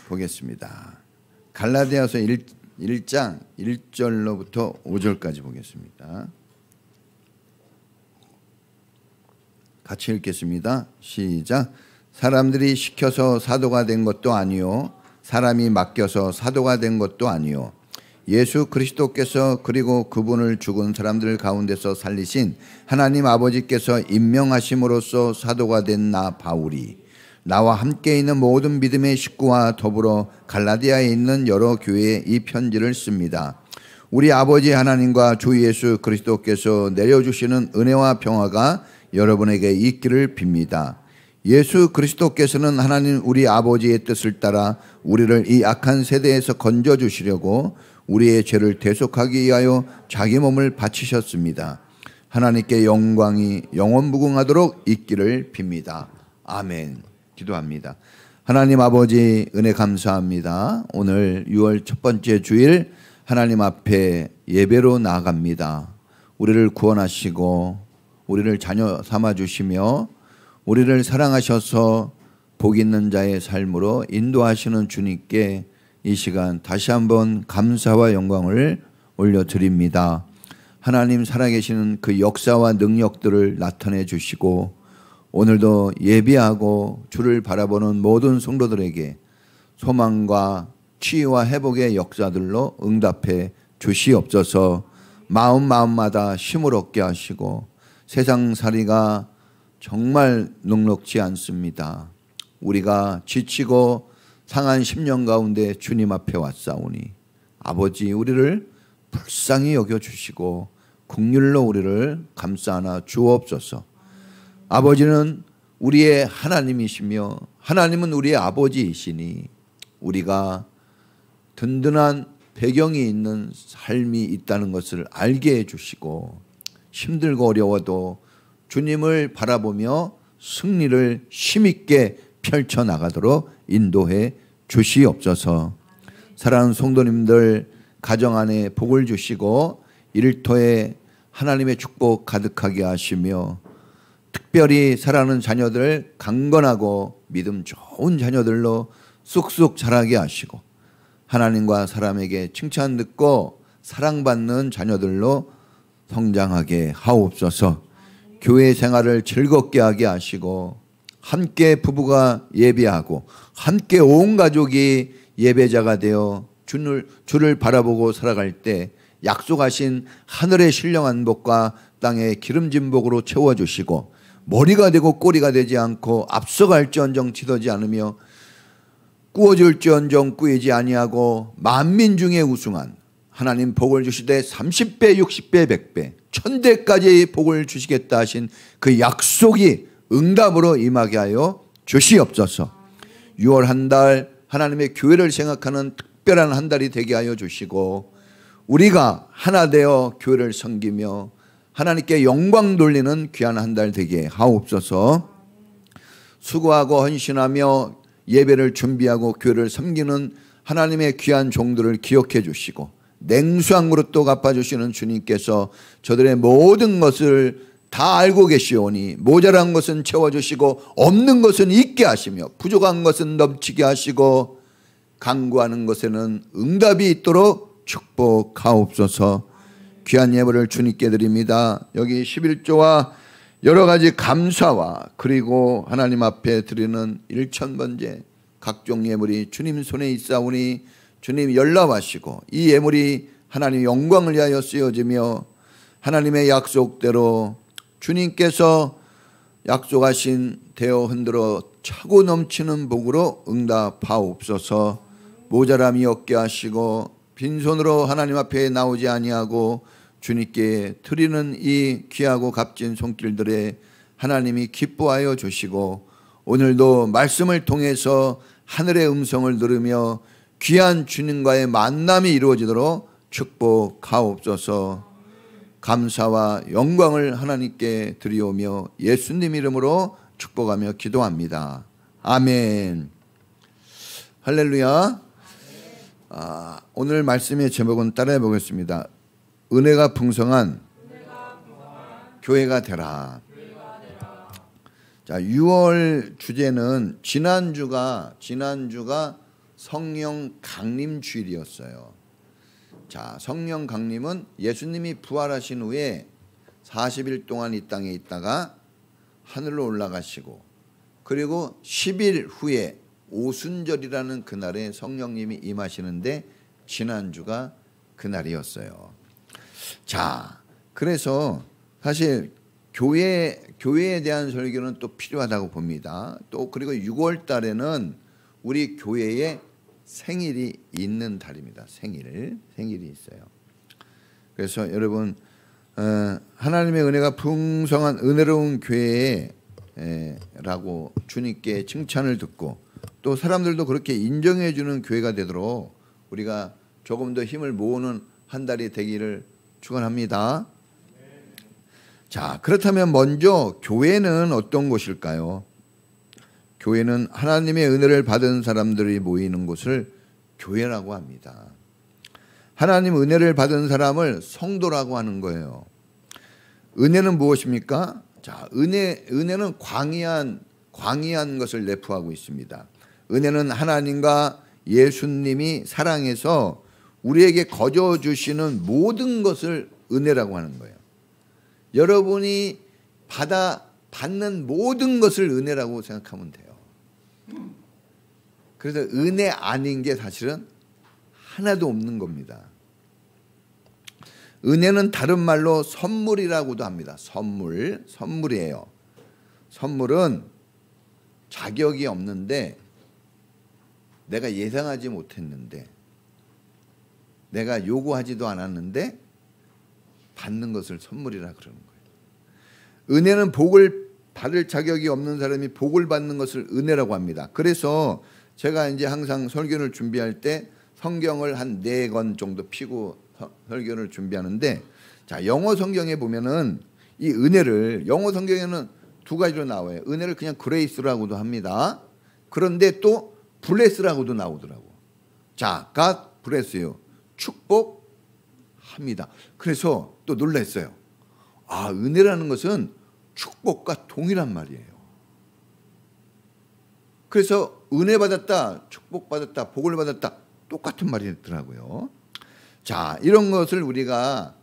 보겠습니다. 갈라디아서 1장 1절로부터 5절까지 보겠습니다. 같이 읽겠습니다. 시작. 사람들이 시켜서 사도가 된 것도 아니요 사람이 맡겨서 사도가 된 것도 아니요 예수 그리스도께서 그리고 그분을 죽은 사람들 가운데서 살리신 하나님 아버지께서 임명하심으로써 사도가 된 나 바울이 나와 함께 있는 모든 믿음의 식구와 더불어 갈라디아에 있는 여러 교회에 이 편지를 씁니다. 우리 아버지 하나님과 주 예수 그리스도께서 내려주시는 은혜와 평화가 여러분에게 있기를 빕니다. 예수 그리스도께서는 하나님 우리 아버지의 뜻을 따라 우리를 이 악한 세대에서 건져주시려고 우리의 죄를 대속하기 위하여 자기 몸을 바치셨습니다. 하나님께 영광이 영원무궁하도록 있기를 빕니다. 아멘. 기도합니다. 하나님 아버지 은혜 감사합니다. 오늘 6월 첫 번째 주일 하나님 앞에 예배로 나아갑니다. 우리를 구원하시고 우리를 자녀 삼아주시며 우리를 사랑하셔서 복 있는 자의 삶으로 인도하시는 주님께 이 시간 다시 한번 감사와 영광을 올려드립니다. 하나님 살아계시는 그 역사와 능력들을 나타내 주시고 오늘도 예비하고 주를 바라보는 모든 성도들에게 소망과 치유와 회복의 역사들로 응답해 주시옵소서. 마음마다 힘을 얻게 하시고 세상살이가 정말 녹록지 않습니다. 우리가 지치고 상한 심령 가운데 주님 앞에 왔사오니 아버지 우리를 불쌍히 여겨주시고 긍휼로 우리를 감싸 주옵소서. 아버지는 우리의 하나님이시며 하나님은 우리의 아버지이시니 우리가 든든한 배경이 있는 삶이 있다는 것을 알게 해주시고 힘들고 어려워도 주님을 바라보며 승리를 힘있게 펼쳐나가도록 인도해 주시옵소서. 사랑하는 성도님들 가정 안에 복을 주시고 일터에 하나님의 축복 가득하게 하시며 특별히 사랑하는 자녀들 강건하고 믿음 좋은 자녀들로 쑥쑥 자라게 하시고 하나님과 사람에게 칭찬 듣고 사랑받는 자녀들로 성장하게 하옵소서. 교회 생활을 즐겁게 하게 하시고 함께 부부가 예배하고 함께 온 가족이 예배자가 되어 주를 바라보고 살아갈 때 약속하신 하늘의 신령한 복과 땅의 기름진 복으로 채워주시고 머리가 되고 꼬리가 되지 않고 앞서갈지언정 뒤더지 않으며 꾸어질지언정 꾸이지 아니하고 만민 중에 우승한 하나님 복을 주시되 30배 60배 100배 1000배까지 복을 주시겠다 하신 그 약속이 응답으로 임하게 하여 주시옵소서. 6월 한 달 하나님의 교회를 생각하는 특별한 한 달이 되게 하여 주시고 우리가 하나 되어 교회를 섬기며 하나님께 영광 돌리는 귀한 한 달 되게 하옵소서. 수고하고 헌신하며 예배를 준비하고 교회를 섬기는 하나님의 귀한 종들을 기억해 주시고 냉수한 그릇도 갚아주시는 주님께서 저들의 모든 것을 다 알고 계시오니 모자란 것은 채워주시고 없는 것은 있게 하시며 부족한 것은 넘치게 하시고 간구하는 것에는 응답이 있도록 축복하옵소서. 귀한 예물을 주님께 드립니다. 여기 11조와 여러 가지 감사와 그리고 하나님 앞에 드리는 1000번째 각종 예물이 주님 손에 있사오니 주님 연락하시고 이 예물이 하나님 영광을 위하여 쓰여지며 하나님의 약속대로 주님께서 약속하신 대어 흔들어 차고 넘치는 복으로 응답하옵소서. 모자람이 없게 하시고 빈손으로 하나님 앞에 나오지 아니하고 주님께 드리는 이 귀하고 값진 손길들에 하나님이 기뻐하여 주시고 오늘도 말씀을 통해서 하늘의 음성을 들으며 귀한 주님과의 만남이 이루어지도록 축복하옵소서. 감사와 영광을 하나님께 드리오며 예수님 이름으로 축복하며 기도합니다. 아멘. 할렐루야. 오늘 말씀의 제목은 따라해 보겠습니다. 은혜가 풍성한 교회가 되라. 자, 6월 주제는 지난주가 성령 강림 주일이었어요. 자, 성령 강림은 예수님이 부활하신 후에 40일 동안 이 땅에 있다가 하늘로 올라가시고 그리고 10일 후에 오순절이라는 그날에 성령님이 임하시는데 지난주가 그날이었어요. 자, 그래서 사실 교회에 대한 설교는 또 필요하다고 봅니다. 또 그리고 6월 달에는 우리 교회에 생일이 있는 달입니다. 생일이 있어요. 그래서 여러분 하나님의 은혜가 풍성한 은혜로운 교회라고 주님께 칭찬을 듣고 또 사람들도 그렇게 인정해 주는 교회가 되도록 우리가 조금 더 힘을 모으는 한 달이 되기를 축원합니다. 자, 그렇다면 먼저 교회는 어떤 곳일까요? 교회는 하나님의 은혜를 받은 사람들이 모이는 곳을 교회라고 합니다. 하나님 은혜를 받은 사람을 성도라고 하는 거예요. 은혜는 무엇입니까? 자, 은혜는 광의한 것을 내포하고 있습니다. 은혜는 하나님과 예수님이 사랑해서 우리에게 거저 주시는 모든 것을 은혜라고 하는 거예요. 여러분이 받는 모든 것을 은혜라고 생각하면 돼요. 그래서 은혜 아닌 게 사실은 하나도 없는 겁니다. 은혜는 다른 말로 선물이라고도 합니다. 선물이에요. 선물은 자격이 없는데 내가 예상하지 못했는데 내가 요구하지도 않았는데 받는 것을 선물이라 그러는 거예요. 은혜는 복을 받을 자격이 없는 사람이 복을 받는 것을 은혜라고 합니다. 그래서 제가 이제 항상 설교를 준비할 때 성경을 한 4권 정도 피고 설교를 준비하는데, 자, 영어 성경에 보면은 이 은혜를 영어 성경에는 2가지로 나와요. 은혜를 그냥 그레이스라고도 합니다. 그런데 또 블레스라고도 나오더라고. 자, God bless you. 축복합니다. 그래서 또 놀랐어요. 아, 은혜라는 것은 축복과 동일한 말이에요. 그래서 은혜 받았다, 축복 받았다, 복을 받았다 똑같은 말이더라고요. 자, 이런 것을 우리가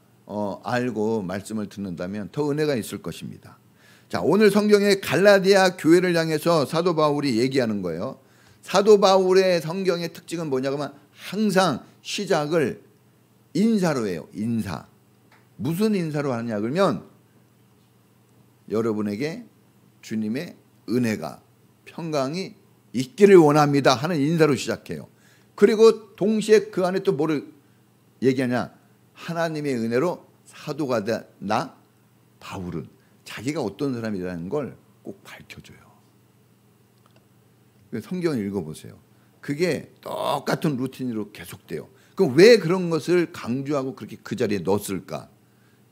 알고 말씀을 듣는다면 더 은혜가 있을 것입니다. 자, 오늘 성경의 갈라디아 교회를 향해서 사도 바울이 얘기하는 거예요. 사도 바울의 성경의 특징은 뭐냐고 하면 항상 시작을 인사로 해요. 인사. 무슨 인사로 하느냐 그러면 여러분에게 주님의 은혜가 평강이 있기를 원합니다 하는 인사로 시작해요. 그리고 동시에 그 안에 또 뭐를 얘기하냐, 하나님의 은혜로 사도가 된 나 바울은 자기가 어떤 사람이라는 걸 꼭 밝혀줘요. 성경을 읽어보세요. 그게 똑같은 루틴으로 계속돼요. 그럼 왜 그런 것을 강조하고 그렇게 그 자리에 넣었을까?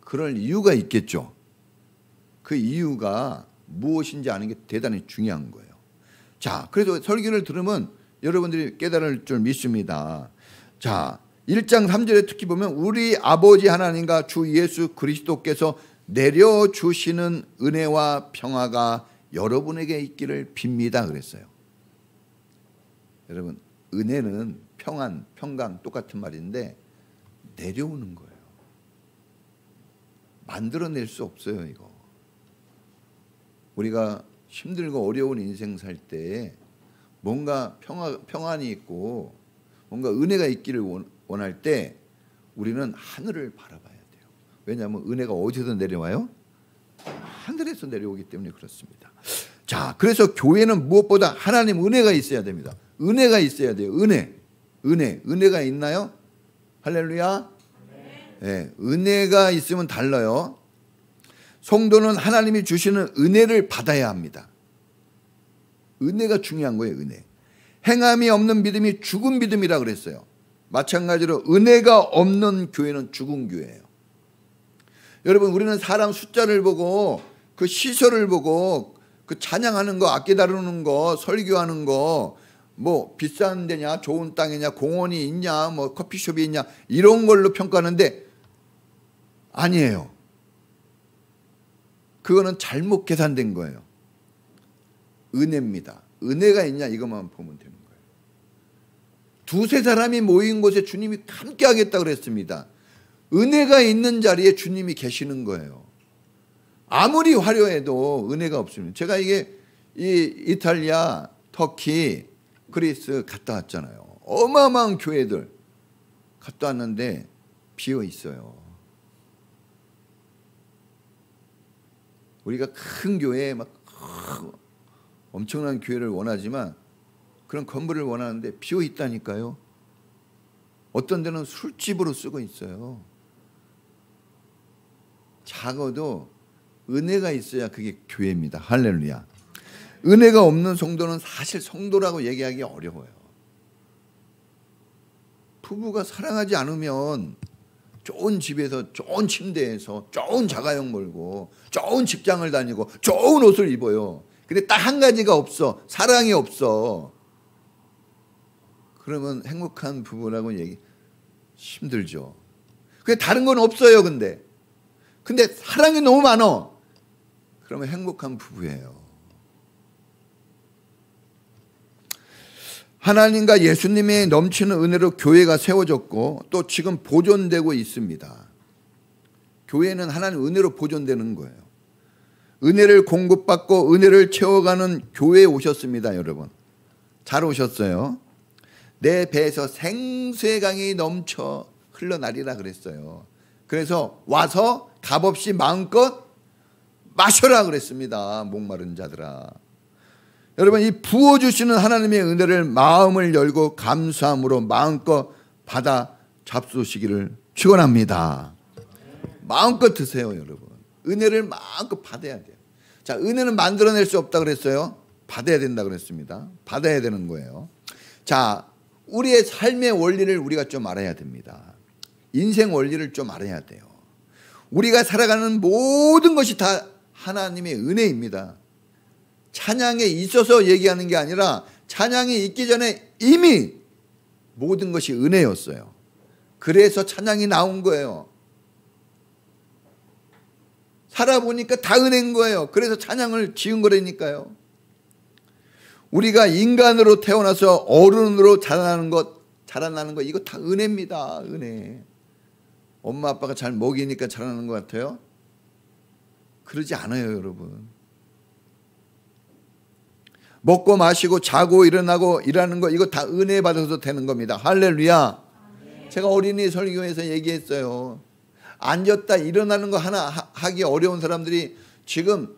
그럴 이유가 있겠죠. 그 이유가 무엇인지 아는 게 대단히 중요한 거예요. 자, 그래서 설교를 들으면 여러분들이 깨달을 줄 믿습니다. 자, 1장 3절에 특히 보면 우리 아버지 하나님과 주 예수 그리스도께서 내려주시는 은혜와 평화가 여러분에게 있기를 빕니다 그랬어요. 여러분, 은혜는 평강 똑같은 말인데 내려오는 거예요. 만들어낼 수 없어요, 이거. 우리가 힘들고 어려운 인생 살 때 뭔가 평안이 있고 뭔가 은혜가 있기를 원할 때 우리는 하늘을 바라봐야 돼요. 왜냐하면 은혜가 어디서 내려와요? 하늘에서 내려오기 때문에 그렇습니다. 자, 그래서 교회는 무엇보다 하나님 은혜가 있어야 됩니다. 은혜가 있어야 돼요. 은혜가 있나요? 할렐루야. 네, 은혜가 있으면 달라요. 성도는 하나님이 주시는 은혜를 받아야 합니다. 은혜가 중요한 거예요. 은혜. 행함이 없는 믿음이 죽은 믿음이라 그랬어요. 마찬가지로 은혜가 없는 교회는 죽은 교회예요. 여러분, 우리는 사람 숫자를 보고 그 시설을 보고 그 찬양하는 거, 악기 다루는 거, 설교하는 거, 뭐 비싼 데냐, 좋은 땅이냐, 공원이 있냐, 뭐 커피숍이 있냐, 이런 걸로 평가하는데 아니에요. 그거는 잘못 계산된 거예요. 은혜입니다. 은혜가 있냐 이것만 보면 되는 거예요. 두세 사람이 모인 곳에 주님이 함께 하겠다고 그랬습니다. 은혜가 있는 자리에 주님이 계시는 거예요. 아무리 화려해도 은혜가 없으면. 제가 이게 이탈리아, 터키, 그리스 갔다 왔잖아요. 어마어마한 교회들 갔다 왔는데 비어 있어요. 우리가 큰 교회에 막 엄청난 교회를 원하지만 그런 건물을 원하는데 비어 있다니까요. 어떤 데는 술집으로 쓰고 있어요. 작아도 은혜가 있어야 그게 교회입니다. 할렐루야. 은혜가 없는 성도는 사실 성도라고 얘기하기 어려워요. 부부가 사랑하지 않으면 좋은 집에서 좋은 침대에서 좋은 자가용 몰고 좋은 직장을 다니고 좋은 옷을 입어요. 근데 딱 한 가지가 없어. 사랑이 없어. 그러면 행복한 부부라고 얘기 힘들죠. 근데 다른 건 없어요. 근데 사랑이 너무 많어. 그러면 행복한 부부예요. 하나님과 예수님의 넘치는 은혜로 교회가 세워졌고 또 지금 보존되고 있습니다. 교회는 하나님 은혜로 보존되는 거예요. 은혜를 공급받고 은혜를 채워가는 교회에 오셨습니다. 여러분 잘 오셨어요. 내 배에서 생수의 강이 넘쳐 흘러나리라 그랬어요. 그래서 와서 값없이 마음껏 마셔라 그랬습니다. 목마른 자들아. 여러분 이 부어주시는 하나님의 은혜를 마음을 열고 감사함으로 마음껏 받아 잡수시기를 축원합니다. 마음껏 드세요. 여러분 은혜를 마음껏 받아야 돼요. 자, 은혜는 만들어낼 수 없다 그랬어요. 받아야 된다 그랬습니다. 받아야 되는 거예요. 자, 우리의 삶의 원리를 우리가 좀 알아야 됩니다. 인생 원리를 좀 알아야 돼요. 우리가 살아가는 모든 것이 다 하나님의 은혜입니다. 찬양에 있어서 얘기하는 게 아니라 찬양이 있기 전에 이미 모든 것이 은혜였어요. 그래서 찬양이 나온 거예요. 살아보니까 다 은혜인 거예요. 그래서 찬양을 지은 거라니까요. 우리가 인간으로 태어나서 어른으로 자라나는 것 이거 다 은혜입니다. 은혜. 엄마 아빠가 잘 먹이니까 자라나는 것 같아요? 그러지 않아요. 여러분. 먹고 마시고 자고 일어나고 일하는 거 이거 다 은혜 받아서 되는 겁니다. 할렐루야. 제가 어린이 설교에서 얘기했어요. 앉았다 일어나는 거 하나 하기 어려운 사람들이 지금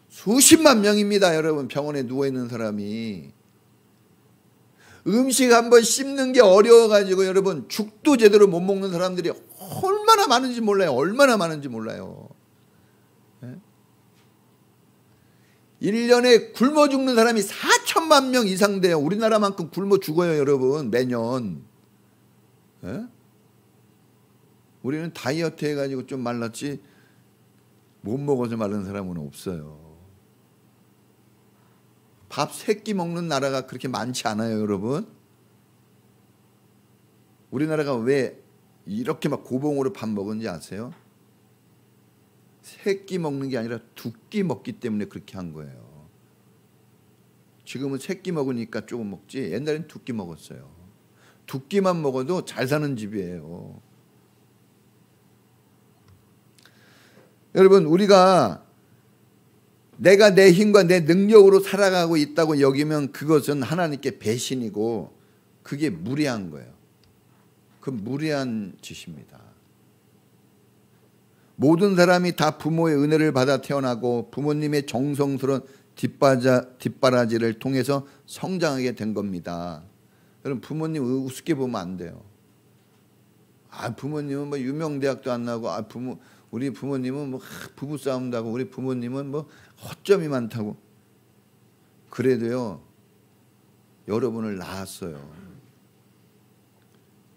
수십만 명입니다. 여러분 병원에 누워있는 사람이. 음식 한번 씹는 게 어려워가지고 여러분 죽도 제대로 못 먹는 사람들이 얼마나 많은지 몰라요. 얼마나 많은지 몰라요. 1년에 굶어 죽는 사람이 4천만 명 이상 돼요. 우리나라만큼 굶어 죽어요. 여러분 매년. 우리는 다이어트 해가지고 좀 말랐지 못 먹어서 마른 사람은 없어요. 밥 3끼 먹는 나라가 그렇게 많지 않아요. 여러분. 우리나라가 왜 이렇게 막 고봉으로 밥 먹은지 아세요? 3끼 먹는 게 아니라 2끼 먹기 때문에 그렇게 한 거예요. 지금은 3끼 먹으니까 조금 먹지 옛날엔 2끼 먹었어요. 2끼만 먹어도 잘 사는 집이에요. 여러분 우리가 내가 내 힘과 내 능력으로 살아가고 있다고 여기면 그것은 하나님께 배신이고 그게 무례한 거예요. 그 무례한 짓입니다. 모든 사람이 다 부모의 은혜를 받아 태어나고 부모님의 정성스러운 뒷바라지를 통해서 성장하게 된 겁니다. 여러분 부모님 우습게 보면 안 돼요. 부모님은 뭐 유명대학도 안 나고 우리 부모님은 뭐 부부 싸움도 하고 우리 부모님은 뭐 허점이 많다고. 그래도요 여러분을 낳았어요.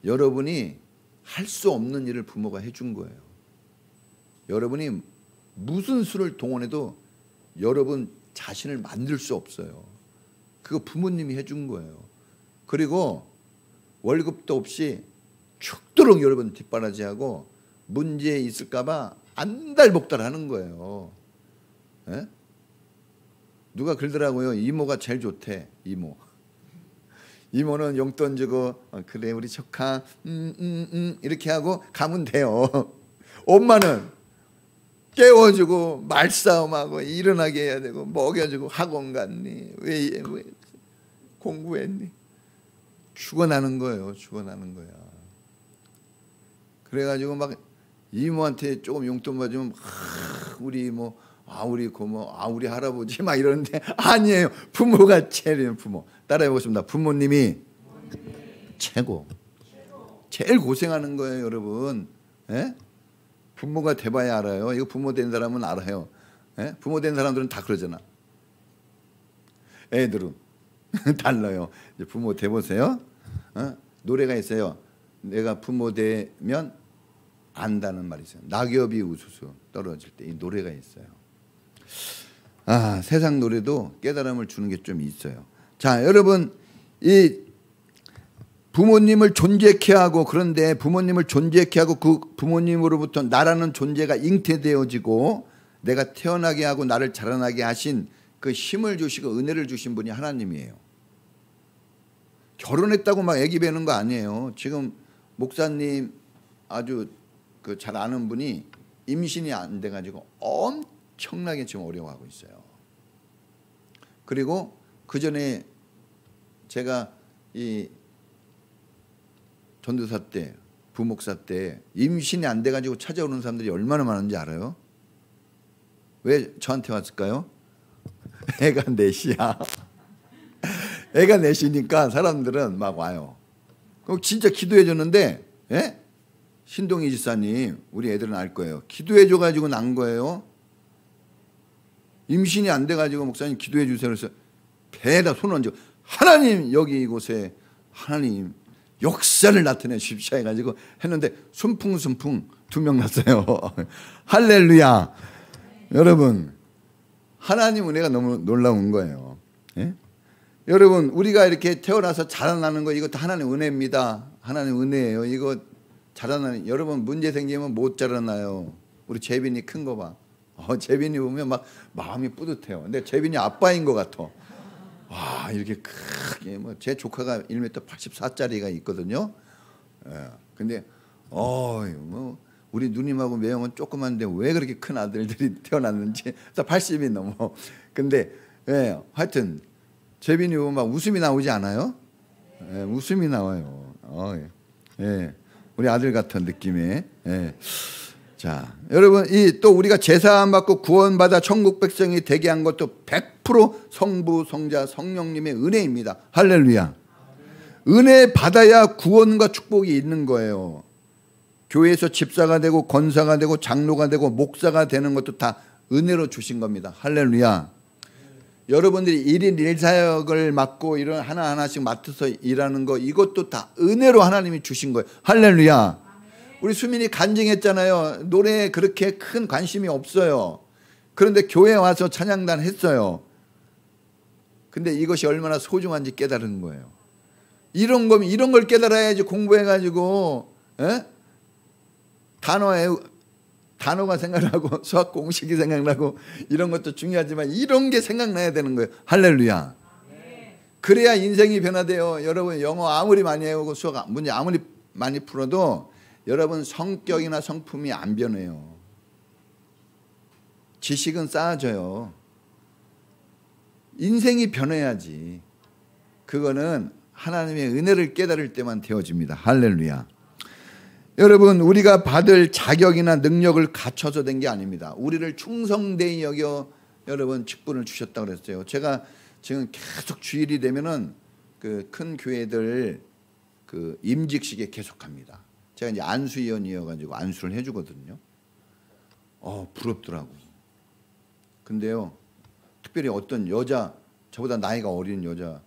여러분이 할 수 없는 일을 부모가 해준 거예요. 여러분이 무슨 수를 동원해도 여러분 자신을 만들 수 없어요. 그거 부모님이 해준 거예요. 그리고 월급도 없이 죽도록 여러분 뒷바라지하고 문제 있을까 봐 안달복달하는 거예요. 누가 그러더라고요. 이모가 제일 좋대. 이모 이모는 용돈 주고 그래 우리 조카 이렇게 하고 가면 돼요. 엄마는 깨워주고 말싸움하고 일어나게 해야 되고 먹여주고 학원 갔니? 왜 공부했니? 죽어나는 거예요. 죽어나는 거야. 그래가지고 막 이모한테 조금 용돈 받으면 우리 뭐 우리 고모 우리 할아버지 막 이러는데 아니에요. 부모가 제일이에요. 부모. 따라해보겠습니다. 부모님이 최고. 제일 고생하는 거예요, 여러분. 예? 부모가 돼봐야 알아요. 이거 부모 된 사람은 알아요. 예? 부모 된 사람들은 다 그러잖아. 애들은 달라요. 이제 부모 돼보세요. 노래가 있어요. 내가 부모 되면 안다는 말이 있어요. 낙엽이 우수수 떨어질 때 이 노래가 있어요. 세상 노래도 깨달음을 주는 게 좀 있어요. 자, 여러분, 이 부모님을 존재케 하고, 그런데 부모님을 존재케 하고 그 부모님으로부터 나라는 존재가 잉태되어지고 내가 태어나게 하고 나를 자라나게 하신 그 힘을 주시고 은혜를 주신 분이 하나님이에요. 결혼했다고 막 애기 베는 거 아니에요. 지금 목사님 아주 그 잘 아는 분이 임신이 안 돼가지고 엄청나게 지금 어려워하고 있어요. 그리고 그 전에 제가 이 전도사 때, 부목사 때 임신이 안 돼가지고 찾아오는 사람들이 얼마나 많은지 알아요? 왜 저한테 왔을까요? 애가 넷이야. 애가 넷이니까 사람들은 막 와요. 그럼 진짜 기도해 줬는데, 예? 신동희 지사님, 우리 애들은 알 거예요. 기도해 줘가지고 난 거예요. 임신이 안 돼가지고 목사님 기도해 주세요. 그래서 배에다 손을 얹고 하나님 여기 이곳에 하나님 역사를 나타내 주십시오 해가지고 했는데 순풍순풍 2명 났어요. 할렐루야. 여러분, 하나님 은혜가 너무 놀라운 거예요. 예? 여러분, 우리가 이렇게 태어나서 자라나는 거 이것도 하나님 은혜입니다. 하나님 은혜예요. 이거 자라나는, 여러분 문제 생기면 못 자라나요. 우리 재빈이 큰 거 봐. 재빈이 보면 막 마음이 뿌듯해요. 근데 재빈이 아빠인 것 같아. 와, 이렇게 크게 뭐 제 조카가 1m 84짜리가 있거든요. 예. 근데 뭐 우리 누님하고 매형은 조그만데 왜 그렇게 큰 아들들이 태어났는지 다 80이 넘어. 근데 예, 하여튼 재빈이 보면 막 웃음이 나오지 않아요? 예, 웃음이 나와요. 예. 우리 아들 같은 느낌의. 예. 자, 여러분, 또 우리가 제사 안 받고 구원받아 천국 백성이 되게 한 것도 100% 성부, 성자, 성령님의 은혜입니다. 할렐루야. 은혜 받아야 구원과 축복이 있는 거예요. 교회에서 집사가 되고 권사가 되고 장로가 되고 목사가 되는 것도 다 은혜로 주신 겁니다. 할렐루야. 여러분들이 1인 1사역을 맡고 이런 하나하나씩 맡아서 일하는 거, 이것도 다 은혜로 하나님이 주신 거예요. 할렐루야. 우리 수민이 간증했잖아요. 노래에 그렇게 큰 관심이 없어요. 그런데 교회에 와서 찬양단 했어요. 근데 이것이 얼마나 소중한지 깨달은 거예요. 이런 걸 깨달아야지. 공부해가지고 단어가 생각나고 수학 공식이 생각나고 이런 것도 중요하지만 이런 게 생각나야 되는 거예요. 할렐루야. 그래야 인생이 변화돼요. 여러분, 영어 아무리 많이 해오고 수학 문제 아무리 많이 풀어도 여러분 성격이나 성품이 안 변해요. 지식은 쌓아져요. 인생이 변해야지. 그거는 하나님의 은혜를 깨달을 때만 되어집니다. 할렐루야. 여러분, 우리가 받을 자격이나 능력을 갖춰서 된 게 아닙니다. 우리를 충성되이 여겨 여러분 직분을 주셨다고 그랬어요. 제가 지금 계속 주일이 되면은 그 큰 교회들 그 임직식에 계속합니다. 제가 이제 안수위원이어가지고 안수를 해주거든요. 부럽더라고. 근데요, 특별히 어떤 여자, 저보다 나이가 어린 여자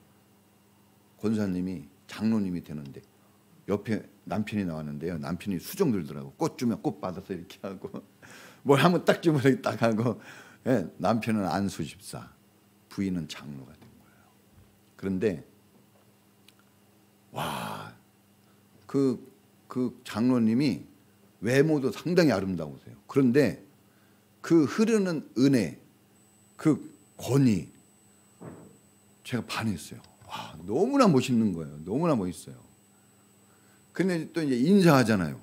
권사님이 장로님이 되는데 옆에 남편이 나왔는데요. 남편이 수정 들더라고. 꽃 주면 꽃 받아서 이렇게 하고 뭘 하면 딱 주면 이렇게 딱 하고. 예, 남편은 안수 집사, 부인은 장로가 된 거예요. 그런데 와, 그 장로님이 외모도 상당히 아름다우세요. 그런데 그 흐르는 은혜, 그 권위, 제가 반했어요. 와, 너무나 멋있는 거예요. 너무나 멋있어요. 근데 또 이제 인사하잖아요.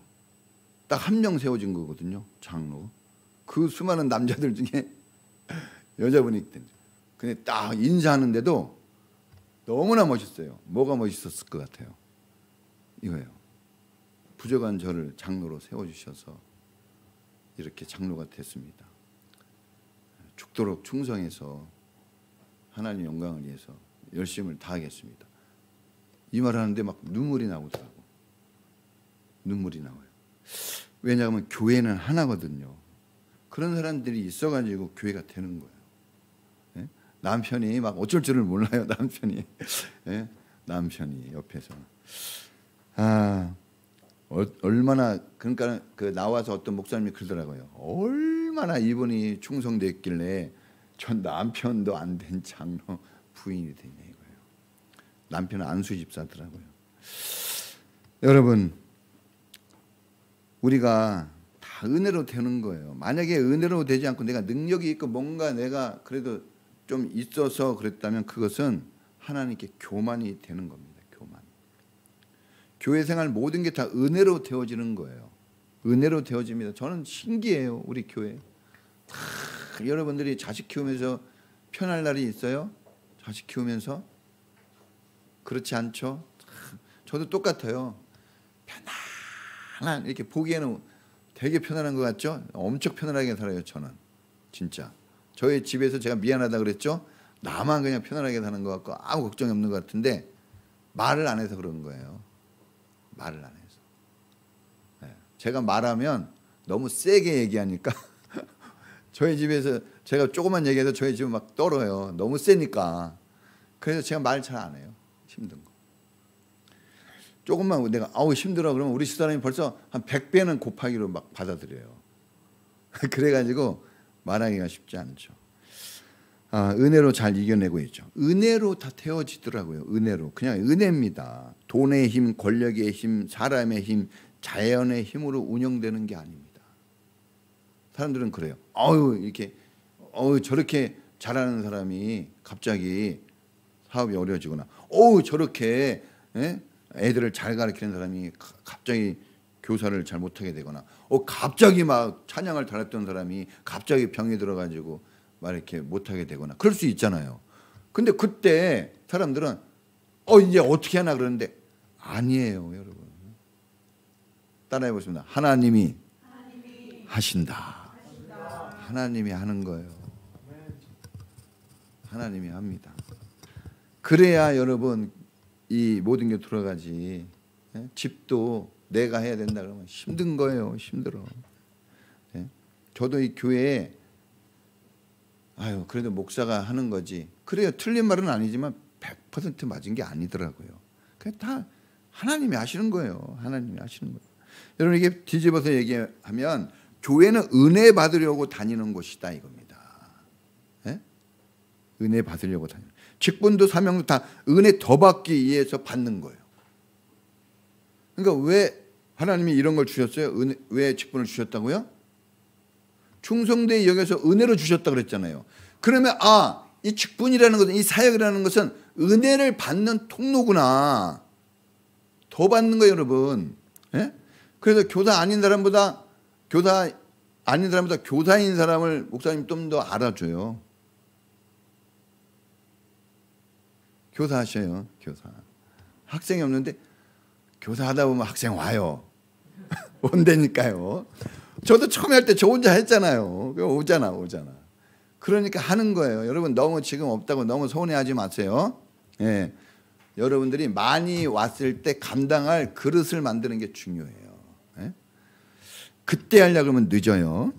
딱 한 명 세워진 거거든요. 장로. 그 수많은 남자들 중에 여자분이 있대. 근데 딱 인사하는데도 너무나 멋있어요. 뭐가 멋있었을 것 같아요? 이거예요. 부족한 저를 장로로 세워주셔서 이렇게 장로가 됐습니다. 죽도록 충성해서 하나님 영광을 위해서 열심을 다하겠습니다. 이 말을 하는데 막 눈물이 나오더라고. 눈물이 나와요. 왜냐하면 교회는 하나거든요. 그런 사람들이 있어가지고 교회가 되는 거예요. 네? 남편이 막 어쩔 줄을 몰라요. 남편이 네? 남편이 옆에서 얼마나 그러니까 그 나와서 어떤 목사님이 그러더라고요. 얼마나 이분이 충성됐길래 전 남편도 안 된 장로 부인이 되냐 이거예요. 남편은 안수 집사더라고요. 여러분, 우리가 다 은혜로 되는 거예요. 만약에 은혜로 되지 않고 내가 능력이 있고 뭔가 내가 그래도 좀 있어서 그랬다면 그것은 하나님께 교만이 되는 겁니다. 교만. 교회 생활 모든 게 다 은혜로 되어지는 거예요. 은혜로 되어집니다. 저는 신기해요. 우리 교회. 여러분들이 자식 키우면서 편할 날이 있어요? 자식 키우면서? 그렇지 않죠? 저도 똑같아요. 편안한 이렇게 보기에는 되게 편안한 것 같죠? 엄청 편안하게 살아요. 저는 진짜 저희 집에서 제가 미안하다 그랬죠? 나만 그냥 편안하게 사는 것 같고 아무 걱정이 없는 것 같은데 말을 안 해서 그런 거예요. 말을 안 해서. 네. 제가 말하면 너무 세게 얘기하니까 저희 집에서 제가 조금만 얘기해도 저희 집은 막 떨어요. 너무 세니까. 그래서 제가 말 잘 안 해요. 힘든 거. 조금만 내가 아우 힘들어 그러면 우리 집사람이 벌써 한 100배는 곱하기로 막 받아들여요. 그래가지고 말하기가 쉽지 않죠. 은혜로 잘 이겨내고 있죠. 은혜로 다 태워지더라고요. 은혜로. 그냥 은혜입니다. 돈의 힘, 권력의 힘, 사람의 힘, 자연의 힘으로 운영되는 게 아닙니다. 사람들은 그래요. 이렇게 저렇게 잘하는 사람이 갑자기 사업이 어려워지거나 저렇게 애들을 잘 가르치는 사람이 갑자기 교사를 잘 못하게 되거나 갑자기 막 찬양을 잘했던 사람이 갑자기 병이 들어가지고 막 이렇게 못하게 되거나 그럴 수 있잖아요. 근데 그때 사람들은 이제 어떻게 하나 그러는데 아니에요. 여러분 따라해 보십니다. 하나님이 하신다. 하나님이 하는 거예요. 하나님이 합니다. 그래야 여러분 이 모든 게 돌아가지. 집도 내가 해야 된다 그러면 힘든 거예요. 힘들어. 저도 이 교회에 그래도 목사가 하는 거지. 그래요. 틀린 말은 아니지만 100% 맞은 게 아니더라고요. 그냥 다 하나님이 하시는 거예요. 하나님이 하시는 거예요. 여러분 이게 뒤집어서 얘기하면 교회는 은혜 받으려고 다니는 곳이다 이겁니다. 은혜 받으려고 다니는. 직분도 사명도 다 은혜 더 받기 위해서 받는 거예요. 그러니까 왜 하나님이 이런 걸 주셨어요? 왜 직분을 주셨다고요? 충성되이 여겨서 은혜로 주셨다 그랬잖아요. 그러면 이 직분이라는 것은 이 사역이라는 것은 은혜를 받는 통로구나. 더 받는 거예요, 여러분. 그래서 교사 아닌 사람보다 교사인 사람을 목사님 좀 더 알아줘요. 교사하셔요. 교사. 학생이 없는데 교사하다 보면 학생 와요. 온다니까요. 저도 처음에 할 때 저 혼자 했잖아요. 오잖아. 그러니까 하는 거예요. 여러분 너무 지금 없다고 너무 서운해하지 마세요. 여러분들이 많이 왔을 때 감당할 그릇을 만드는 게 중요해요. 그때 하려고 하면 늦어요.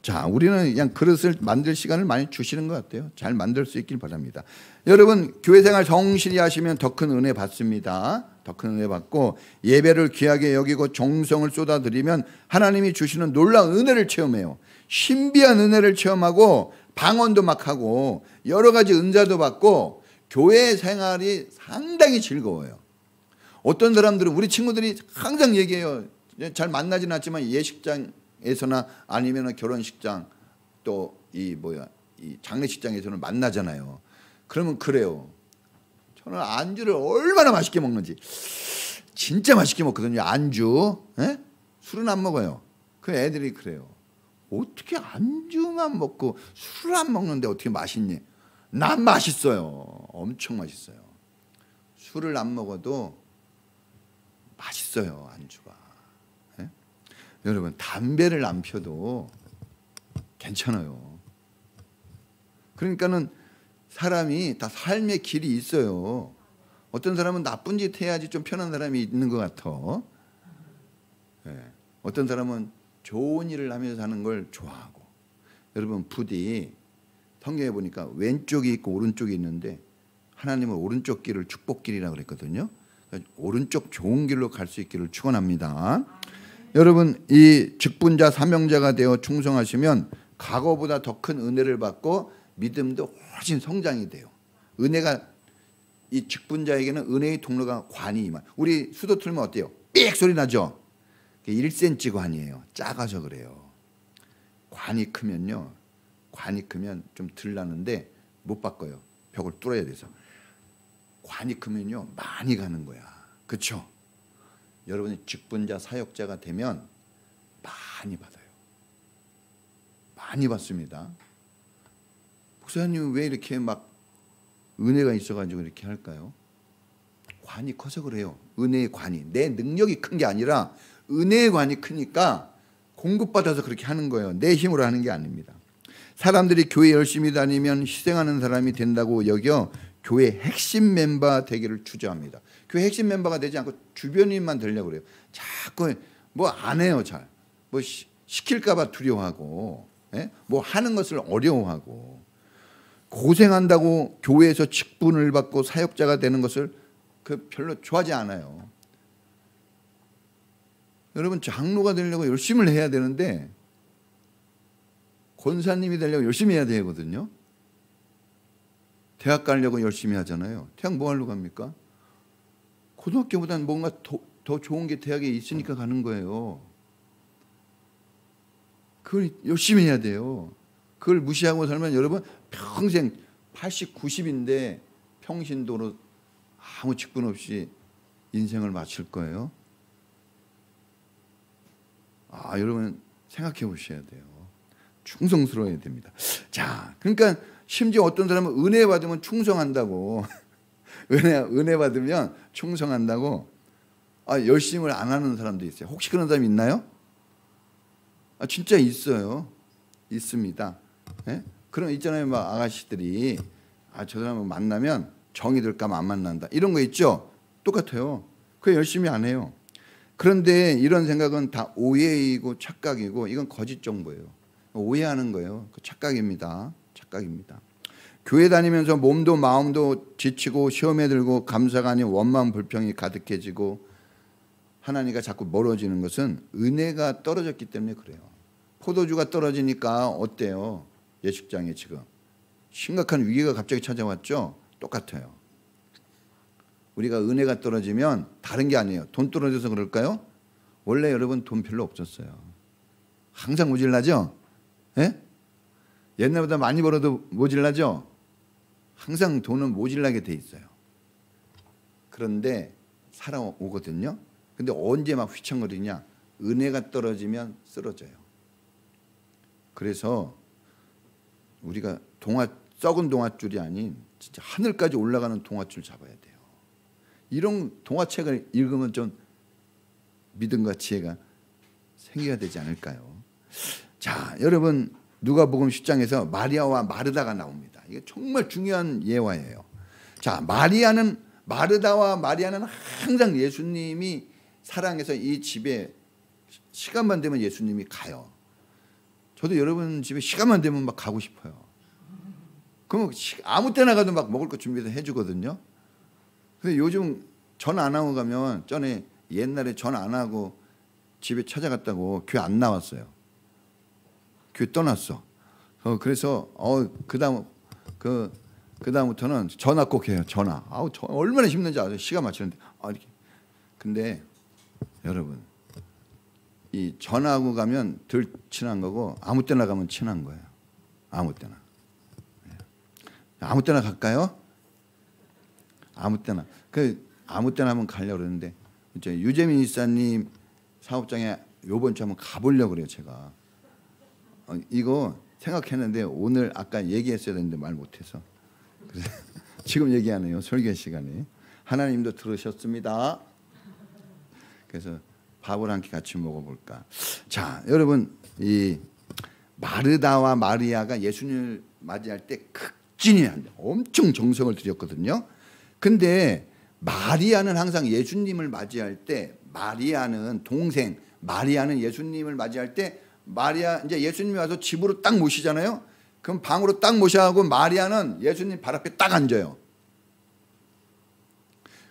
자, 우리는 그냥 그릇을 만들 시간을 많이 주시는 것 같아요. 잘 만들 수 있길 바랍니다. 여러분 교회 생활 성실히 하시면 더 큰 은혜 받습니다. 더 큰 은혜 받고 예배를 귀하게 여기고 정성을 쏟아드리면 하나님이 주시는 놀라운 은혜를 체험해요. 신비한 은혜를 체험하고 방언도 막 하고 여러 가지 은사도 받고 교회 생활이 상당히 즐거워요. 어떤 사람들은 우리 친구들이 항상 얘기해요. 잘 만나지는 않지만 예식장에서나 아니면 결혼식장 또 이 장례식장에서는 만나잖아요. 그러면 그래요. 저는 안주를 얼마나 맛있게 먹는지 진짜 맛있게 먹거든요. 안주. 에? 술은 안 먹어요. 그 애들이 그래요. 어떻게 안주만 먹고 술 안 먹는데 어떻게 맛있니? 난 맛있어요. 엄청 맛있어요. 술을 안 먹어도 맛있어요. 안주가. 에? 여러분 담배를 안 펴도 괜찮아요. 그러니까는 사람이 다 삶의 길이 있어요. 어떤 사람은 나쁜 짓 해야지 좀 편한 사람이 있는 것 같아. 예. 어떤 사람은 좋은 일을 하면서 사는 걸 좋아하고. 여러분 부디 성경에 보니까 왼쪽이 있고 오른쪽이 있는데 하나님은 오른쪽 길을 축복길이라고 그랬거든요. 오른쪽 좋은 길로 갈 수 있기를 축원합니다. 여러분 이 직분자 사명자가 되어 충성하시면 과거보다 더 큰 은혜를 받고 믿음도 훨씬 성장이 돼요. 은혜가 이 직분자에게는 은혜의 통로가 관이 임한. 우리 수도 틀면 어때요? 삑 소리 나죠? 1cm 관이에요. 작아서 그래요. 관이 크면요. 관이 크면 좀 덜 나는데 못 바꿔요. 벽을 뚫어야 돼서. 관이 크면요. 많이 가는 거야. 그렇죠? 여러분이 직분자 사역자가 되면 많이 받아요. 많이 받습니다. 목사님 왜 이렇게 막 은혜가 있어가지고 이렇게 할까요? 관이 커서 그래요. 은혜의 관이. 내 능력이 큰 게 아니라 은혜의 관이 크니까 공급받아서 그렇게 하는 거예요. 내 힘으로 하는 게 아닙니다. 사람들이 교회 열심히 다니면 희생하는 사람이 된다고 여겨 교회 핵심 멤버 되기를 주저합니다. 교회 핵심 멤버가 되지 않고 주변인만 되려고 그래요. 자꾸 뭐 안 해요. 잘. 뭐 시킬까 봐 두려워하고 뭐 하는 것을 어려워하고 고생한다고 교회에서 직분을 받고 사역자가 되는 것을 별로 좋아하지 않아요. 여러분 장로가 되려고 열심히 해야 되는데 권사님이 되려고 열심히 해야 되거든요. 대학 가려고 열심히 하잖아요. 대학 뭐 하려고 합니까? 고등학교보다는 뭔가 더 좋은 게 대학에 있으니까 가는 거예요. 그걸 열심히 해야 돼요. 그걸 무시하고 살면 여러분 평생 80, 90인데 평신도로 아무 직분 없이 인생을 마칠 거예요. 여러분 생각해 보셔야 돼요. 충성스러워야 됩니다. 자, 그러니까 심지어 어떤 사람은 은혜 받으면 충성한다고 은혜 받으면 충성한다고 열심을 안 하는 사람도 있어요. 혹시 그런 사람이 있나요? 진짜 있어요. 있습니다. 예? 그럼 있잖아요. 막 아가씨들이 저 사람을 만나면 정이 들까 봐 안 만난다. 이런 거 있죠? 똑같아요. 그게 열심히 안 해요. 그런데 이런 생각은 다 오해이고 착각이고 이건 거짓 정보예요. 오해하는 거예요. 착각입니다. 착각입니다. 교회 다니면서 몸도 마음도 지치고 시험에 들고 감사가 아닌 원망 불평이 가득해지고 하나님과 자꾸 멀어지는 것은 은혜가 떨어졌기 때문에 그래요. 포도주가 떨어지니까 어때요? 예식장에 지금 심각한 위기가 갑자기 찾아왔죠? 똑같아요. 우리가 은혜가 떨어지면 다른 게 아니에요. 돈 떨어져서 그럴까요? 원래 여러분 돈 별로 없었어요. 항상 모질라죠? 예? 옛날보다 많이 벌어도 모질라죠? 항상 돈은 모질라게 돼 있어요. 그런데 살아오거든요. 근데 언제 막 휘청거리냐? 은혜가 떨어지면 쓰러져요. 그래서 우리가 썩은 동아줄이 아닌 진짜 하늘까지 올라가는 동아줄 잡아야 돼요. 이런 동화책을 읽으면 좀 믿음과 지혜가 생겨야 되지 않을까요? 자, 여러분 누가복음 10장에서 마리아와 마르다가 나옵니다. 이게 정말 중요한 예화예요. 자, 마르다와 마리아는 항상 예수님이 사랑해서 이 집에 시간만 되면 예수님이 가요. 저도 여러분 집에 시간만 되면 막 가고 싶어요. 그러면 아무 때나 가도 막 먹을 거 준비해서 해주거든요. 근데 요즘 전 안 하고 가면 전에 옛날에 전 안 하고 집에 찾아갔다고 교회 안 나왔어요. 교회 떠났어. 그래서 그다음부터는 전화 꼭 해요. 전화. 얼마나 힘든지 아세요? 시간 맞추는데. 이렇게. 근데 여러분 이 전화하고 가면 덜 친한 거고 아무 때나 가면 친한 거예요. 아무 때나. 아무 때나 갈까요? 아무 때나 아무 때나 한번 가려고 그러는데 이제 유재민 이사님 사업장에 요번 주 한번 가보려고 그래요. 제가 이거 생각했는데 오늘 아까 얘기했어야 되는데 말 못해서 그래서 지금 얘기하네요. 설교 시간에. 하나님도 들으셨습니다. 그래서 밥을 한 끼 같이 먹어볼까. 자, 여러분 이 마르다와 마리아가 예수님을 맞이할 때 극진히 엄청 정성을 들였거든요. 근데 마리아는 항상 예수님을 맞이할 때 마리아는 동생 마리아는 예수님을 맞이할 때 마리아 이제 예수님이 와서 집으로 딱 모시잖아요. 그럼 방으로 딱 모셔하고 마리아는 예수님 발 앞에 딱 앉아요.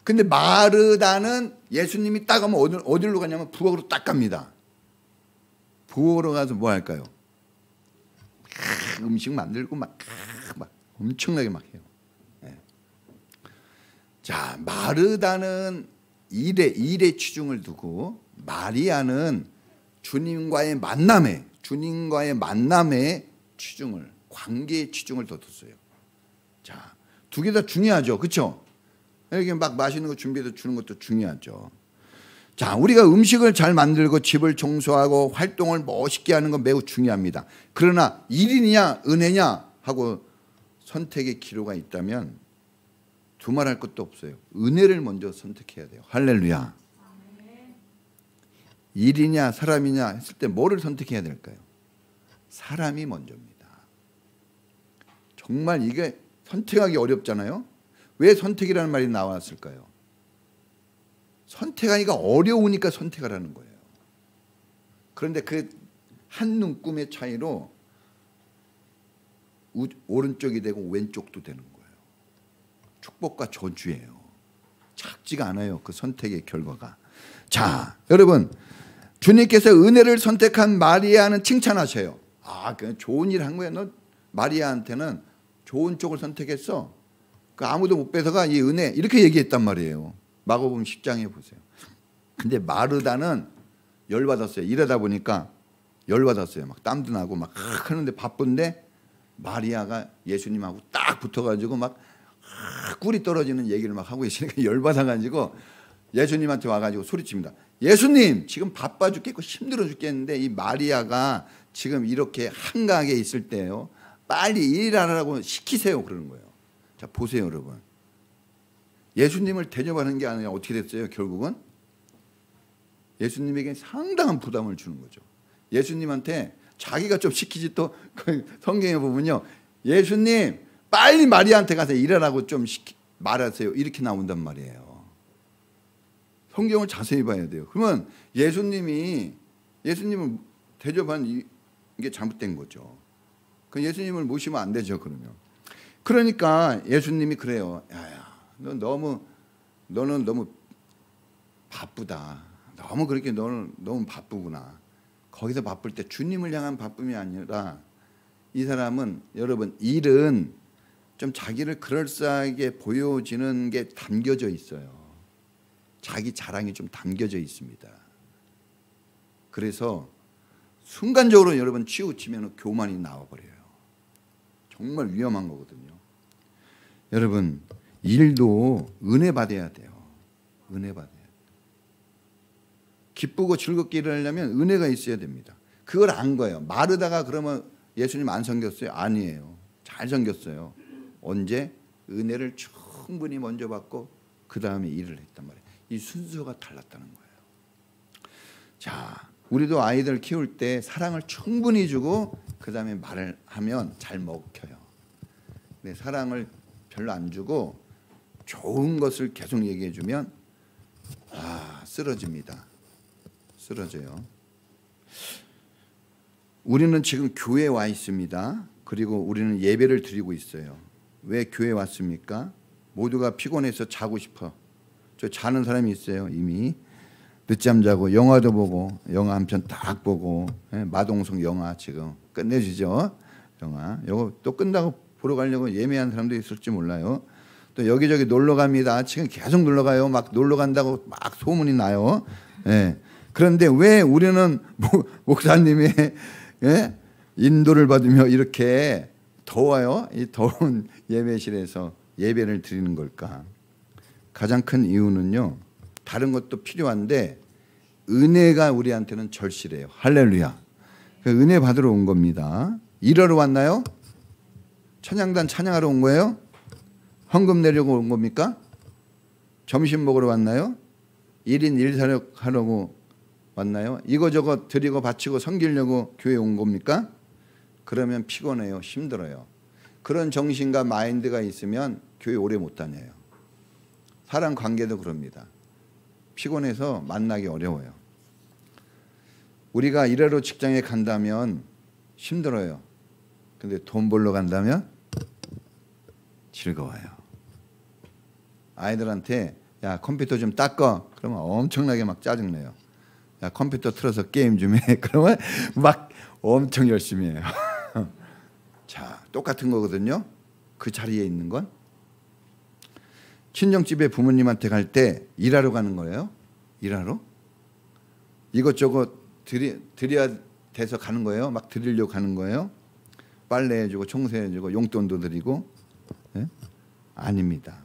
근데 마르다는 예수님이 딱 가면 어디로 가냐면 부엌으로 딱 갑니다. 부엌으로 가서 뭐 할까요? 음식 만들고 막 엄청나게 막 해요. 네. 자, 마르다는 일에 치중을 두고 마리아는 주님과의 만남에 치중을 관계의 치중을 더 뒀어요. 자, 두 개 다 중요하죠, 그렇죠? 이렇게 막 맛있는 거 준비해서 주는 것도 중요하죠. 자, 우리가 음식을 잘 만들고 집을 청소하고 활동을 멋있게 하는 건 매우 중요합니다. 그러나 일이냐 은혜냐 하고 선택의 기로가 있다면 두말할 것도 없어요. 은혜를 먼저 선택해야 돼요. 할렐루야. 일이냐 사람이냐 했을 때 뭐를 선택해야 될까요? 사람이 먼저입니다. 정말 이게 선택하기 어렵잖아요. 왜 선택이라는 말이 나왔을까요? 선택하기가 어려우니까 선택하라는 거예요. 그런데 그 한 눈금의 차이로 오른쪽이 되고 왼쪽도 되는 거예요. 축복과 저주예요. 작지가 않아요. 그 선택의 결과가. 자, 여러분 주님께서 은혜를 선택한 마리아는 칭찬하셔요. 아, 그 좋은 일 한 거야. 너 마리아한테는 좋은 쪽을 선택했어. 그 아무도 못 뺏어가 이 은혜 이렇게 얘기했단 말이에요. 마가복음 10장에 보세요. 근데 마르다는 열받았어요. 이러다 보니까 열받았어요. 막 땀도 나고 막 하는데 바쁜데 마리아가 예수님하고 딱 붙어가지고 막 꿀이 떨어지는 얘기를 막 하고 계시니까 열받아가지고 예수님한테 와가지고 소리칩니다. 예수님 지금 바빠 죽겠고 힘들어 죽겠는데 이 마리아가 지금 이렇게 한가하게 있을 때요. 빨리 일하라고 시키세요. 그러는 거예요. 자, 보세요 여러분. 예수님을 대접하는 게 아니라 어떻게 됐어요? 결국은 예수님에게 상당한 부담을 주는 거죠. 예수님한테 자기가 좀 시키지 또 성경에 보면요. 예수님 빨리 마리아한테 가서 일하라고 좀 말하세요. 이렇게 나온단 말이에요. 성경을 자세히 봐야 돼요. 그러면 예수님을 대접한 게 잘못된 거죠. 그 예수님을 모시면 안 되죠. 그러니까 예수님이 그래요. 야야, 너는 너무 바쁘다. 너는 너무 바쁘구나. 거기서 바쁠 때 주님을 향한 바쁨이 아니라 이 사람은 여러분 일은 좀 자기를 그럴싸하게 보여지는 게 담겨져 있어요. 자기 자랑이 좀 담겨져 있습니다. 그래서 순간적으로 여러분 치우치면 교만이 나와버려요. 정말 위험한 거거든요. 여러분 일도 은혜 받아야 돼요. 은혜 받아야 돼요. 기쁘고 즐겁게 일하려면 은혜가 있어야 됩니다. 그걸 안 거예요. 마르다가 그러면 예수님 안 섬겼어요? 아니에요. 잘 섬겼어요. 언제? 은혜를 충분히 먼저 받고 그 다음에 일을 했단 말이에요. 이 순서가 달랐다는 거예요. 자, 우리도 아이들 키울 때 사랑을 충분히 주고 그 다음에 말을 하면 잘 먹혀요. 근데 사랑을 별로 안 주고 좋은 것을 계속 얘기해 주면 쓰러집니다. 쓰러져요. 우리는 지금 교회에 와 있습니다. 그리고 우리는 예배를 드리고 있어요. 왜 교회에 왔습니까? 모두가 피곤해서 자고 싶어. 저 자는 사람이 있어요. 이미 늦잠 자고 영화도 보고 영화 한 편 딱 보고 마동석 영화 지금 끝내주죠. 영화 이거 또 끝나고 보러 가려고 예매한 사람도 있을지 몰라요. 또 여기저기 놀러 갑니다. 지금 계속 놀러 가요. 막 놀러 간다고 막 소문이 나요. 그런데 왜 우리는 목사님의 인도를 받으며 이렇게 더워요? 이 더운 예배실에서 예배를 드리는 걸까? 가장 큰 이유는요. 다른 것도 필요한데 은혜가 우리한테는 절실해요. 할렐루야. 은혜 받으러 온 겁니다. 일하러 왔나요? 찬양단 찬양하러 온 거예요? 헌금 내려고 온 겁니까? 점심 먹으러 왔나요? 1인 1사력 하려고 왔나요? 이거저거 드리고 바치고 섬기려고 교회 온 겁니까? 그러면 피곤해요. 힘들어요. 그런 정신과 마인드가 있으면 교회 오래 못 다녀요. 사람 관계도 그럽니다. 피곤해서 만나기 어려워요. 우리가 일하러 직장에 간다면 힘들어요. 근데 돈 벌러 간다면 즐거워요. 아이들한테 야 컴퓨터 좀 닦아. 그러면 엄청나게 막 짜증내요. 야 컴퓨터 틀어서 게임 좀 해. 그러면 막 엄청 열심히 해요. 자, 똑같은 거거든요. 그 자리에 있는 건 친정집에 부모님한테 갈 때 일하러 가는 거예요. 일하러? 이것저것 드려야 돼서 가는 거예요. 막 드리려고 가는 거예요. 빨래해주고 청소해주고 용돈도 드리고. 네? 아닙니다.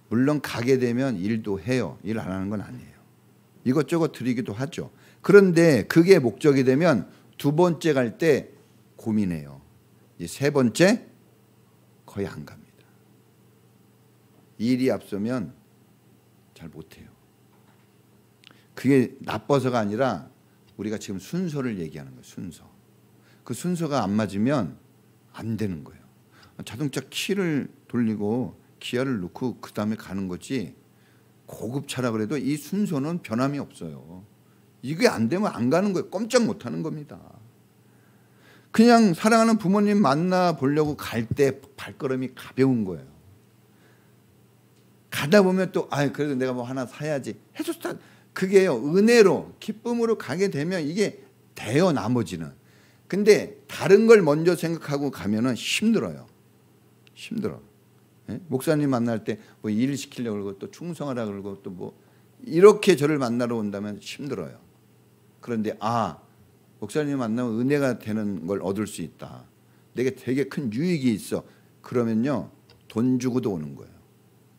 물론 가게 되면 일도 해요. 일 안 하는 건 아니에요. 이것저것 드리기도 하죠. 그런데 그게 목적이 되면 두 번째 갈 때 고민해요. 이제 세 번째 거의 안 갑니다. 일이 앞서면 잘 못해요. 그게 나빠서가 아니라 우리가 지금 순서를 얘기하는 거예요. 순서. 그 순서가 안 맞으면 안 되는 거예요. 자동차 키를 돌리고 기아를 넣고 그 다음에 가는 거지 고급차라 그래도 이 순서는 변함이 없어요. 이게 안 되면 안 가는 거예요. 꼼짝 못 하는 겁니다. 그냥 사랑하는 부모님 만나 보려고 갈 때 발걸음이 가벼운 거예요. 가다 보면 또 그래도 내가 뭐 하나 사야지 해서 그게요. 은혜로 기쁨으로 가게 되면 이게 돼요. 나머지는. 근데 다른 걸 먼저 생각하고 가면은 힘들어요. 힘들어. 예? 목사님 만날 때 뭐 일 시키려고 그러고 또 충성하라 그러고 또 뭐 이렇게 저를 만나러 온다면 힘들어요. 그런데 목사님 만나면 은혜가 되는 걸 얻을 수 있다. 내게 되게 큰 유익이 있어. 그러면요. 돈 주고도 오는 거예요.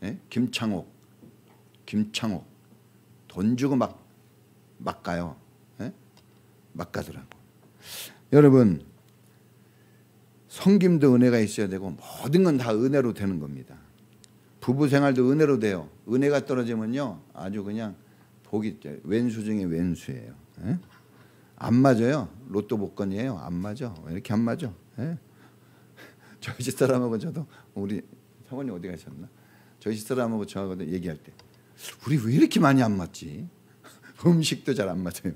예? 김창옥 돈 주고 막 가요. 예? 막 가더라고. 여러분 성김도 은혜가 있어야 되고 모든 건 다 은혜로 되는 겁니다. 부부 생활도 은혜로 돼요. 은혜가 떨어지면요 아주 그냥 복이 왼수 중에 왼수예요. 예? 안 맞아요. 로또 복권이에요. 안 맞아. 왜 이렇게 안 맞아? 예? 저희 집 사람하고 저도 우리 사모님 어디 가셨나? 저희 집 사람하고 저하고 얘기할 때 우리 왜 이렇게 많이 안 맞지? 음식도 잘 안 맞아요.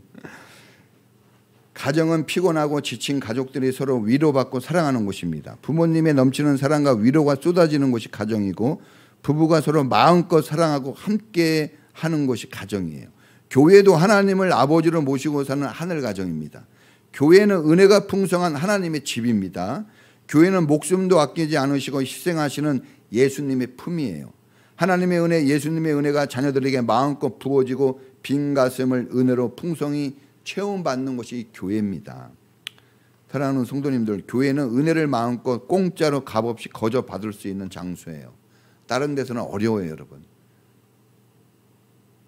가정은 피곤하고 지친 가족들이 서로 위로받고 사랑하는 곳입니다. 부모님의 넘치는 사랑과 위로가 쏟아지는 곳이 가정이고 부부가 서로 마음껏 사랑하고 함께 하는 곳이 가정이에요. 교회도 하나님을 아버지로 모시고 사는 하늘 가정입니다. 교회는 은혜가 풍성한 하나님의 집입니다. 교회는 목숨도 아끼지 않으시고 희생하시는 예수님의 품이에요. 하나님의 은혜, 예수님의 은혜가 자녀들에게 마음껏 부어지고 빈 가슴을 은혜로 풍성히 체험받는 것이 교회입니다. 사랑하는 성도님들, 교회는 은혜를 마음껏 공짜로 값없이 거저 받을 수 있는 장소예요. 다른 데서는 어려워요, 여러분.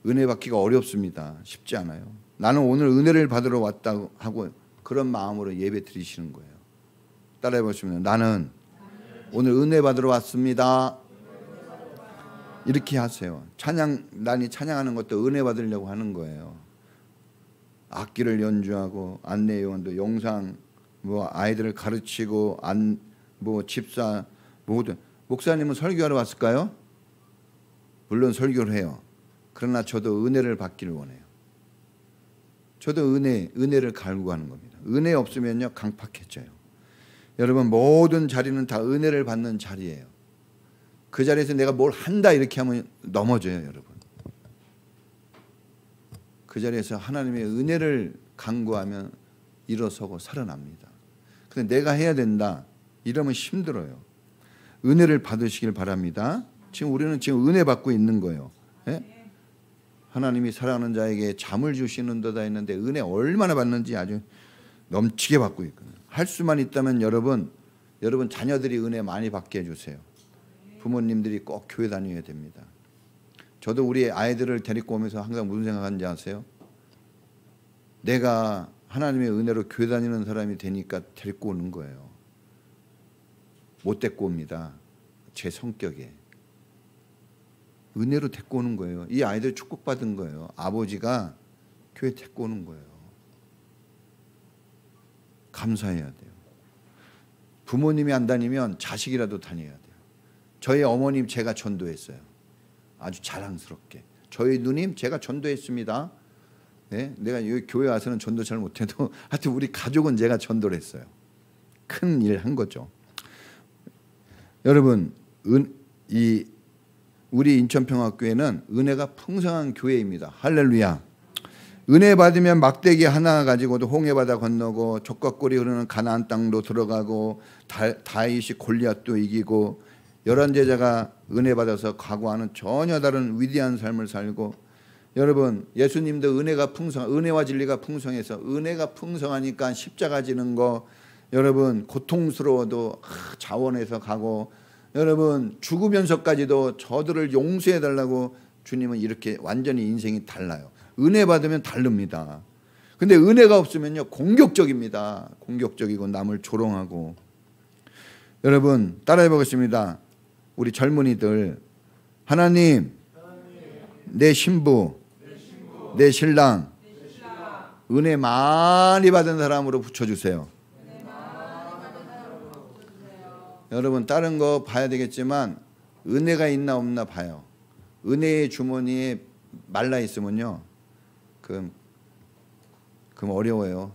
은혜 받기가 어렵습니다. 쉽지 않아요. 나는 오늘 은혜를 받으러 왔다고 하고 그런 마음으로 예배 드리시는 거예요. 따라해 보시면 나는 오늘 은혜 받으러 왔습니다. 이렇게 하세요. 찬양단이 찬양하는 것도 은혜 받으려고 하는 거예요. 악기를 연주하고 안내요원도 영상 뭐 아이들을 가르치고 뭐 집사 모든 목사님은 설교하러 왔을까요? 물론 설교를 해요. 그러나 저도 은혜를 받기를 원해요. 저도 은혜를 갈구하는 겁니다. 은혜 없으면요 강팍해져요. 여러분 모든 자리는 다 은혜를 받는 자리예요. 그 자리에서 내가 뭘 한다 이렇게 하면 넘어져요, 여러분. 그 자리에서 하나님의 은혜를 간구하면 일어서고 살아납니다. 근데 내가 해야 된다 이러면 힘들어요. 은혜를 받으시길 바랍니다. 지금 우리는 지금 은혜 받고 있는 거예요. 예? 하나님이 사랑하는 자에게 잠을 주시는 데다 했는데 은혜 얼마나 받는지 아주 넘치게 받고 있거든요. 할 수만 있다면 여러분 자녀들이 은혜 많이 받게 해주세요. 부모님들이 꼭 교회 다녀야 됩니다. 저도 우리 아이들을 데리고 오면서 항상 무슨 생각하는지 아세요? 내가 하나님의 은혜로 교회 다니는 사람이 되니까 데리고 오는 거예요. 못 데리고 옵니다. 제 성격에. 은혜로 데리고 오는 거예요. 이 아이들 축복받은 거예요. 아버지가 교회 데리고 오는 거예요. 감사해야 돼요. 부모님이 안 다니면 자식이라도 다녀야 돼요. 저희 어머님 제가 전도했어요. 아주 자랑스럽게. 저희 누님 제가 전도했습니다. 네? 내가 여기 교회 와서는 전도 잘 못해도 하여튼 우리 가족은 제가 전도를 했어요. 큰 일 한 거죠. 여러분, 우리 인천평화교회는 은혜가 풍성한 교회입니다. 할렐루야. 은혜 받으면 막대기 하나 가지고도 홍해바다 건너고 족각골이 흐르는 가나안 땅도 들어가고 다윗이 골리앗도 이기고 열한 제자가 은혜 받아서 과거와는 전혀 다른 위대한 삶을 살고, 여러분 예수님도 은혜와 진리가 풍성해서 은혜가 풍성하니까 십자가 지는 거, 여러분 고통스러워도 자원해서 가고, 여러분 죽으면서까지도 저들을 용서해 달라고 주님은 이렇게 완전히 인생이 달라요. 은혜 받으면 다릅니다. 근데 은혜가 없으면요 공격적입니다. 공격적이고 남을 조롱하고. 여러분 따라해 보겠습니다. 우리 젊은이들, 하나님 내 신부 내 신랑 은혜 많이 받은 사람으로 붙여주세요. 여러분 다른 거 봐야 되겠지만 은혜가 있나 없나 봐요. 은혜의 주머니에 말라 있으면요 그럼 어려워요.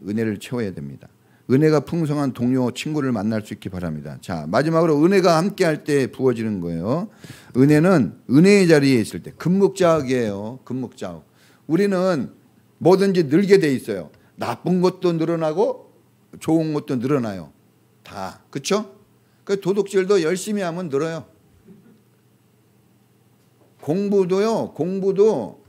은혜를 채워야 됩니다. 은혜가 풍성한 동료 친구를 만날 수 있기 바랍니다. 자, 마지막으로 은혜가 함께 할 때 부어지는 거예요. 은혜는 은혜의 자리에 있을 때 금묵자욱이에요. 금묵자욱. 우리는 뭐든지 늘게 돼 있어요. 나쁜 것도 늘어나고 좋은 것도 늘어나요. 다. 그렇죠? 그 도둑질도 열심히 하면 늘어요. 공부도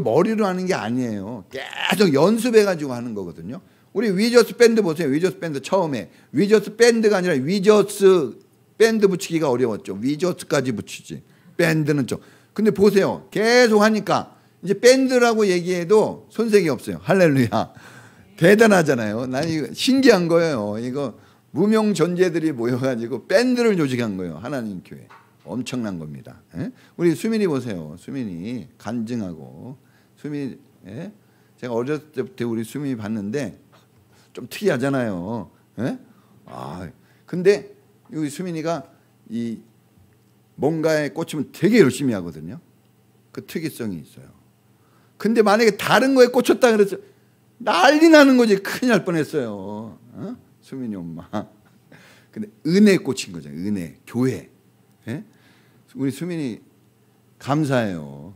머리로 하는 게 아니에요. 계속 연습해가지고 하는 거거든요. 우리 위저스 밴드 보세요. 위저스 밴드 처음에 위저스 밴드가 아니라 위저스 밴드 붙이기가 어려웠죠. 위저스까지 붙이지. 밴드는 좀. 근데 보세요. 계속 하니까 이제 밴드라고 얘기해도 손색이 없어요. 할렐루야. 대단하잖아요. 난 이거 신기한 거예요. 이거 무명 존재들이 모여가지고 밴드를 조직한 거예요. 하나님 교회. 엄청난 겁니다. 예? 우리 수민이 보세요. 수민이 간증하고 수민이 제가 어렸을 때부터 우리 수민이 봤는데 좀 특이하잖아요. 예? 근데 우리 수민이가 이 뭔가에 꽂히면 되게 열심히 하거든요. 그 특이성이 있어요. 근데 만약에 다른 거에 꽂혔다 그래서 난리 나는 거지. 큰일 날 뻔했어요. 수민이 엄마. 근데 은혜에 꽂힌 거죠. 은혜, 교회. 예? 우리 수민이 감사해요.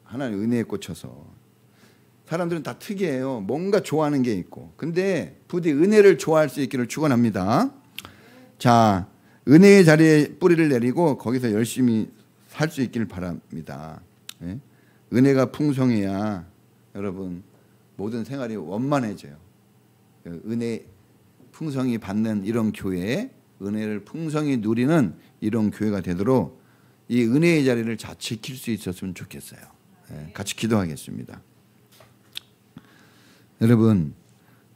하나님 은혜에 꽂혀서. 사람들은 다 특이해요. 뭔가 좋아하는 게 있고. 근데 부디 은혜를 좋아할 수 있기를 축원합니다. 자, 은혜의 자리에 뿌리를 내리고 거기서 열심히 살 수 있기를 바랍니다. 예? 은혜가 풍성해야 여러분 모든 생활이 원만해져요. 은혜 풍성히 받는 이런 교회, 은혜를 풍성히 누리는 이런 교회가 되도록 이 은혜의 자리를 잘 지킬 수 있었으면 좋겠어요. 예, 같이 기도하겠습니다. 여러분,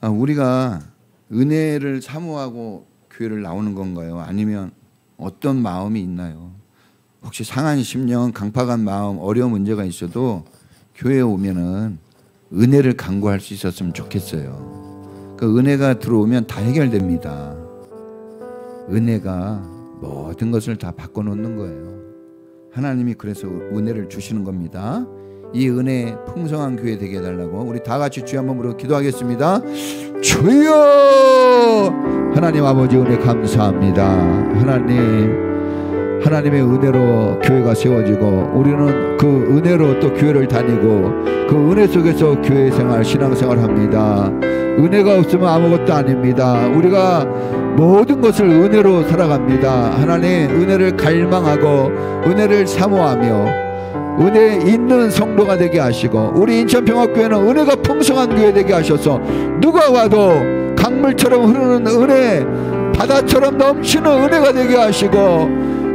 우리가 은혜를 사모하고 교회를 나오는 건가요? 아니면 어떤 마음이 있나요? 혹시 상한 심령, 강팍한 마음, 어려운 문제가 있어도 교회에 오면은 은혜를 간구할 수 있었으면 좋겠어요. 그 은혜가 들어오면 다 해결됩니다. 은혜가 모든 것을 다 바꿔놓는 거예요. 하나님이 그래서 은혜를 주시는 겁니다. 이 은혜 풍성한 교회 되게 해달라고 우리 다 같이 주여 한번 부르고 기도하겠습니다. 주여! 하나님 아버지 은혜 감사합니다. 하나님의 은혜로 교회가 세워지고 우리는 그 은혜로 또 교회를 다니고 그 은혜 속에서 교회 생활, 신앙생활 합니다. 은혜가 없으면 아무것도 아닙니다. 우리가 모든 것을 은혜로 살아갑니다. 하나님 은혜를 갈망하고 은혜를 사모하며 은혜 있는 성도가 되게 하시고 우리 인천평화교회는 은혜가 풍성한 교회 되게 하셔서 누가 와도 강물처럼 흐르는 은혜, 바다처럼 넘치는 은혜가 되게 하시고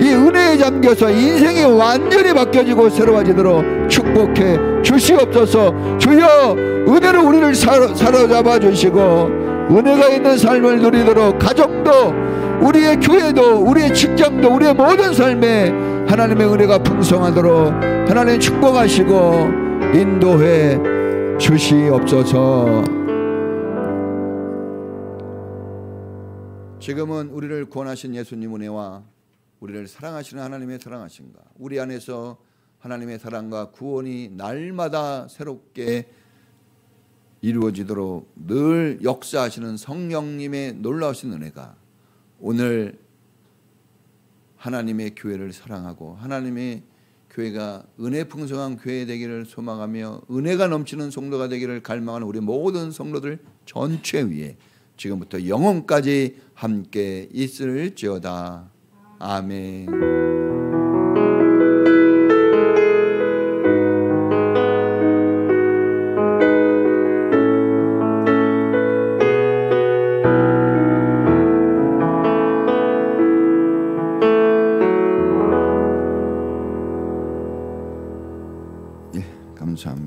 이 은혜에 잠겨서 인생이 완전히 바뀌어지고 새로워지도록 축복해 주시옵소서. 주여 은혜로 우리를 사로잡아 주시고 은혜가 있는 삶을 누리도록 가정도 우리의 교회도 우리의 직장도 우리의 모든 삶에 하나님의 은혜가 풍성하도록 하나님 축복하시고 인도해 주시옵소서. 지금은 우리를 구원하신 예수님 은혜와 우리를 사랑하시는 하나님의 사랑하심과 우리 안에서 하나님의 사랑과 구원이 날마다 새롭게 이루어지도록 늘 역사하시는 성령님의 놀라우신 은혜가 오늘 하나님의 교회를 사랑하고 하나님의 교회가 은혜 풍성한 교회 되기를 소망하며 은혜가 넘치는 성도가 되기를 갈망하는 우리 모든 성도들 전체 위에 지금부터 영원까지 함께 있을지어다. 아멘. 감사합니다.